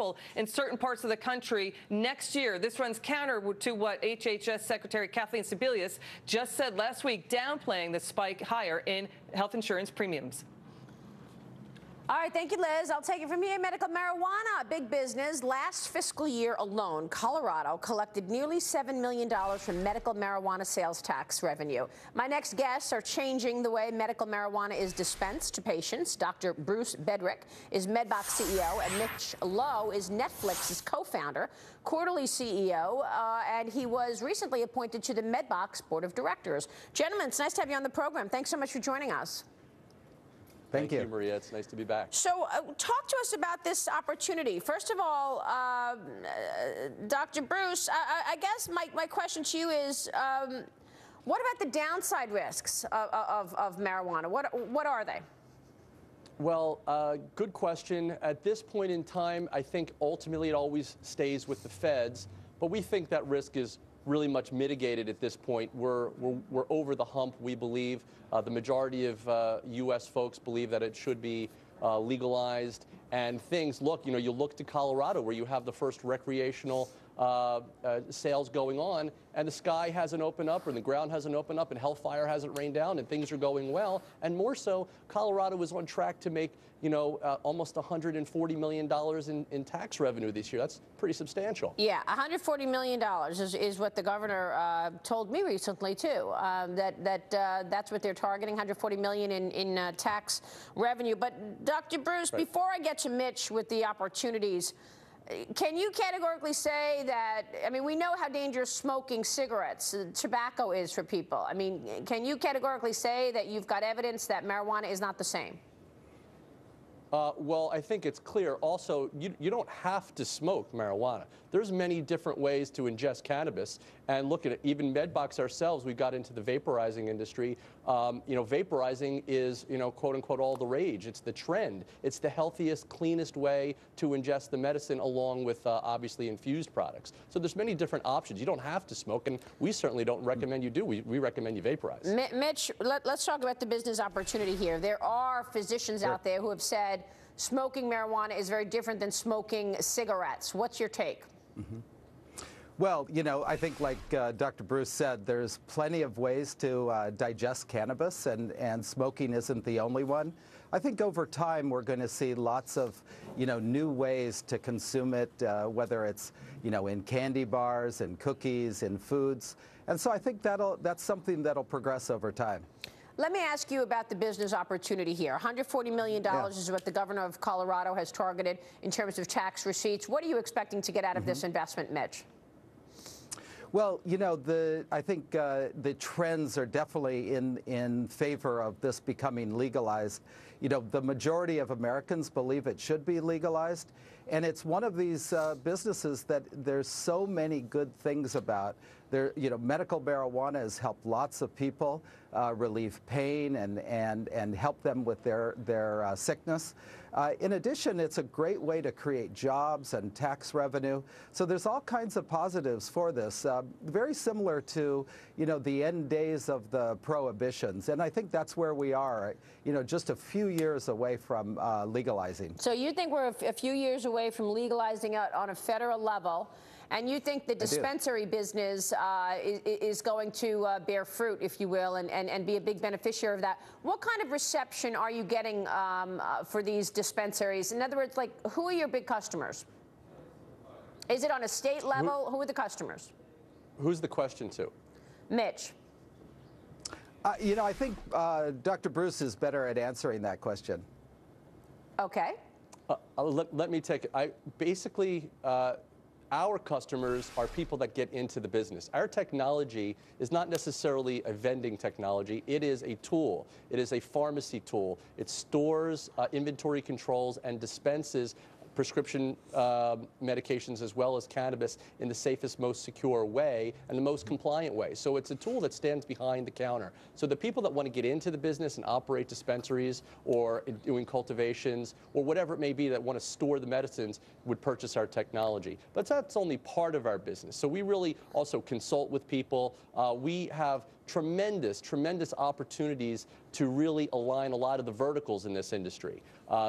triple in certain parts of the country next year. This runs counter to what HHS Secretary Kathleen Sebelius just said last week, downplaying the spike higher in health insurance premiums. All right, thank you, Liz. I'll take it from here. Medical marijuana, big business. Last fiscal year alone, Colorado collected nearly $7 million from medical marijuana sales tax revenue. My next guests are changing the way medical marijuana is dispensed to patients. Dr. Bruce Bedrick is MedBox CEO, and Mitch Lowe is Netflix's co-founder, quarterly CEO, and he was recently appointed to the MedBox board of directors. Gentlemen, it's nice to have you on the program. Thanks so much for joining us. Thank you, Maria. It's nice to be back. So talk to us about this opportunity. First of all, Dr. Bruce, I guess my question to you is, what about the downside risks of marijuana? What are they? Well, good question. At this point in time, I think ultimately it always stays with the feds, but we think that risk is really much mitigated at this point. We're over the hump, we believe. The majority of U.S. folks believe that it should be legalized. And things, look, you look to Colorado where you have the first recreational sales going on, and the sky hasn't opened up, or the ground hasn't opened up, and hellfire hasn't rained down, and things are going well. And more so, Colorado is on track to make, almost $140 million in tax revenue this year. That's pretty substantial. Yeah, $140 million is what the governor told me recently, too, that's what they're targeting, $140 million in tax revenue. But, Dr. Bruce, right, before I get to Mitch with the opportunities, can you categorically say that, we know how dangerous smoking cigarettes, tobacco is for people. Can you categorically say that you've got evidence that marijuana is not the same? Well, I think it's clear. Also, you don't have to smoke marijuana. There's many different ways to ingest cannabis. And look at it, even MedBox ourselves, we got into the vaporizing industry. Vaporizing is, quote unquote, all the rage. It's the trend. It's the healthiest, cleanest way to ingest the medicine, along with obviously infused products. So there's many different options. You don't have to smoke, and we certainly don't recommend you do. We recommend you vaporize. Mitch, let's talk about the business opportunity here. There are physicians out there who have said smoking marijuana is very different than smoking cigarettes. What's your take? Mm-hmm. Well, I think like Dr. Bruce said, there's plenty of ways to digest cannabis, and smoking isn't the only one. I think over time we're going to see lots of, new ways to consume it, whether it's, in candy bars, in cookies, in foods. And so I think that's something that'll progress over time. Let me ask you about the business opportunity here. $140 million is what the governor of Colorado has targeted in terms of tax receipts. What are you expecting to get out of this investment, Mitch? Well, I think the trends are definitely in favor of this becoming legalized. The majority of Americans believe it should be legalized, and it's one of these businesses that there's so many good things about. Medical marijuana has helped lots of people relieve pain and help them with their sickness. In addition, it's a great way to create jobs and tax revenue. So there's all kinds of positives for this, very similar to, the end days of the prohibitions. And I think that's where we are, just a few years away from legalizing. So you think we're a few years away from legalizing it on a federal level, and you think the dispensary business is going to bear fruit, if you will, and be a big beneficiary of that. What kind of reception are you getting for these dispensaries? In other words, who are your big customers? Is it on a state level? Who are the customers? Who's the question to? Mitch. I think Dr. Bruce is better at answering that question. Okay. Let me take it. Our customers are people that get into the business. Our technology is not necessarily a vending technology. It is a tool. It is a pharmacy tool. It stores, inventory controls, and dispenses prescription medications as well as cannabis in the safest, most secure way and the most compliant way. So it's a tool that stands behind the counter. So the people that want to get into the business and operate dispensaries or doing cultivations or whatever it may be that want to store the medicines would purchase our technology. But that's only part of our business. So we really also consult with people. We have tremendous opportunities to really align a lot of the verticals in this industry.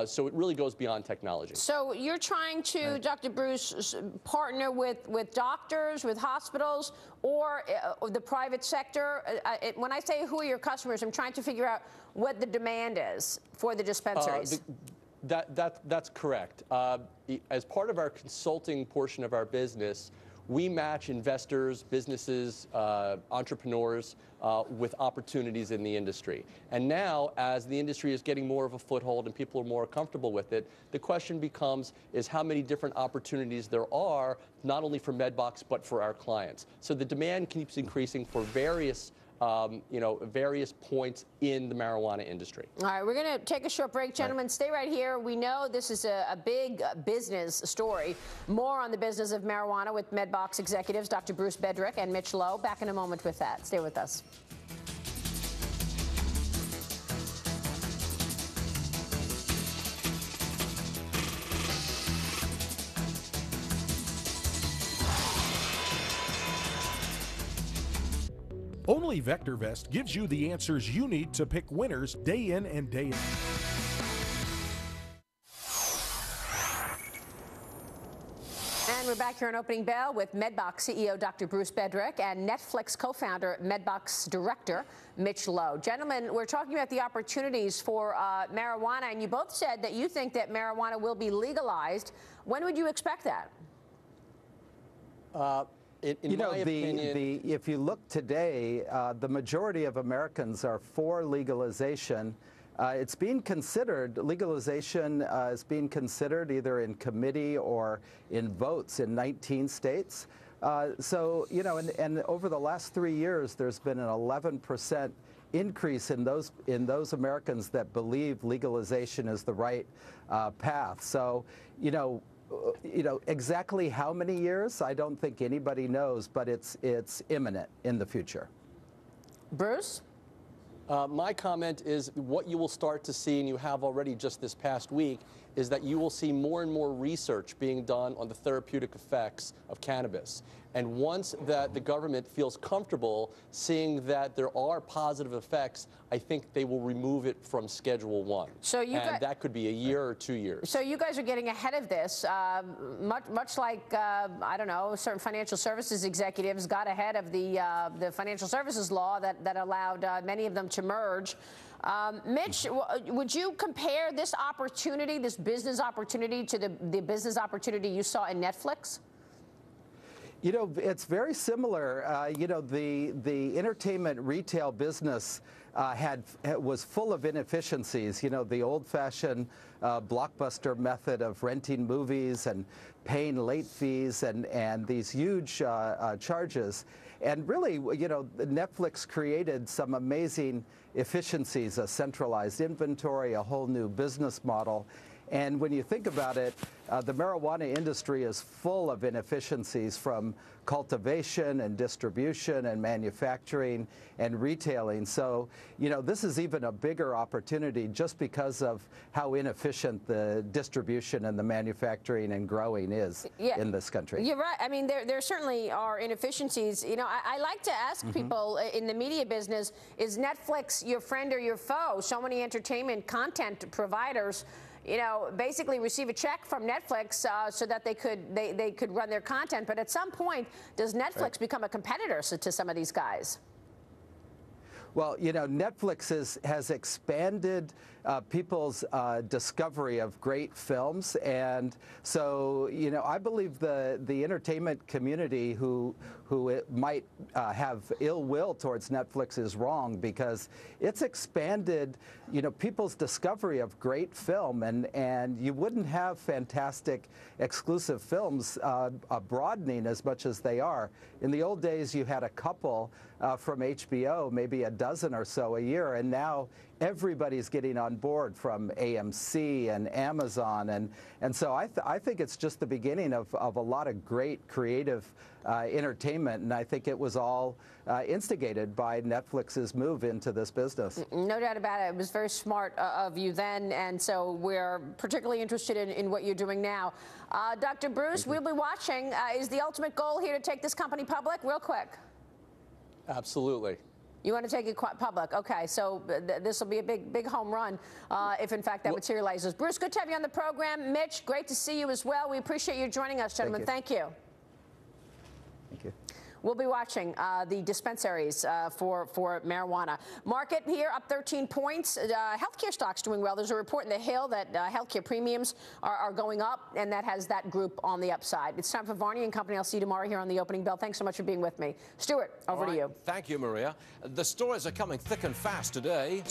So it really goes beyond technology. So you're trying to, Dr. Bruce, partner with doctors, with hospitals, or the private sector? When I say who are your customers, I'm trying to figure out what the demand is for the dispensaries. That's correct. As part of our consulting portion of our business, we match investors, businesses, entrepreneurs with opportunities in the industry. And now, as the industry is getting more of a foothold and people are more comfortable with it, the question becomes is how many different opportunities there are, not only for MedBox, but for our clients. So the demand keeps increasing for various various points in the marijuana industry. All right, we're going to take a short break. Gentlemen, stay right here. We know this is a big business story. More on the business of marijuana with MedBox executives Dr. Bruce Bedrick and Mitch Lowe. Back in a moment with that. Stay with us. Only VectorVest gives you the answers you need to pick winners day in and day out. And we're back here on Opening Bell with MedBox CEO Dr. Bruce Bedrick and Netflix co-founder, MedBox director Mitch Lowe. Gentlemen, we're talking about the opportunities for marijuana, and you both said that you think that marijuana will be legalized. When would you expect that? In my opinion, if you look today, the majority of Americans are for legalization. It's being considered, legalization is being considered either in committee or in votes in 19 states. So, and over the last 3 years, there's been an 11% increase in those Americans that believe legalization is the right path. So, exactly how many years, I don't think anybody knows, but it's imminent in the future. Bruce? My comment is what you will start to see, and you have already just this past week, is that you will see more and more research being done on the therapeutic effects of cannabis. And once that the government feels comfortable seeing that there are positive effects, I think they will remove it from Schedule 1. So that could be a year or 2 years. So you guys are getting ahead of this, much like, I don't know, certain financial services executives got ahead of the financial services law that allowed many of them to merge. Mitch, would you compare this opportunity, this business opportunity, to the business opportunity you saw in Netflix? It's very similar. The entertainment retail business was full of inefficiencies. The old-fashioned blockbuster method of renting movies and paying late fees and these huge charges. And really, Netflix created some amazing efficiencies, a centralized inventory, a whole new business model. And when you think about it, the marijuana industry is full of inefficiencies, from cultivation and distribution and manufacturing and retailing. So, this is even a bigger opportunity just because of how inefficient the distribution and the manufacturing and growing is in this country. You're right. I mean, there certainly are inefficiencies. I like to ask people in the media business, is Netflix your friend or your foe? So many entertainment content providers basically receive a check from Netflix so that they could run their content. But at some point, does Netflix become a competitor to some of these guys? Well, Netflix has expanded people's discovery of great films, and so I believe the entertainment community who might have ill will towards Netflix is wrong, because it's expanded people's discovery of great film, and you wouldn't have fantastic exclusive films broadening as much as they are. In the old days, you had a couple from HBO, maybe a dozen or so a year, and now everybody's getting on board, from AMC and Amazon, and so I think it's just the beginning of a lot of great creative entertainment, and I think it was all instigated by Netflix's move into this business. No doubt about it. It was very smart of you then, and so we're particularly interested in what you're doing now. Dr. Bruce, we'll be watching. Is the ultimate goal here to take this company public? Real quick. Absolutely. You want to take it public? Okay, so this will be a big home run if, in fact, that materializes. Bruce, good to have you on the program. Mitch, great to see you as well. We appreciate you joining us, gentlemen. Thank you. Thank you. We'll be watching the dispensaries for marijuana. Market here up 13 points. Healthcare stocks doing well. There's a report in the Hill that healthcare premiums are going up, and that has that group on the upside. It's time for Varney and Company. I'll see you tomorrow here on the Opening Bell. Thanks so much for being with me. Stuart, over to you. Thank you, Maria. The stories are coming thick and fast today.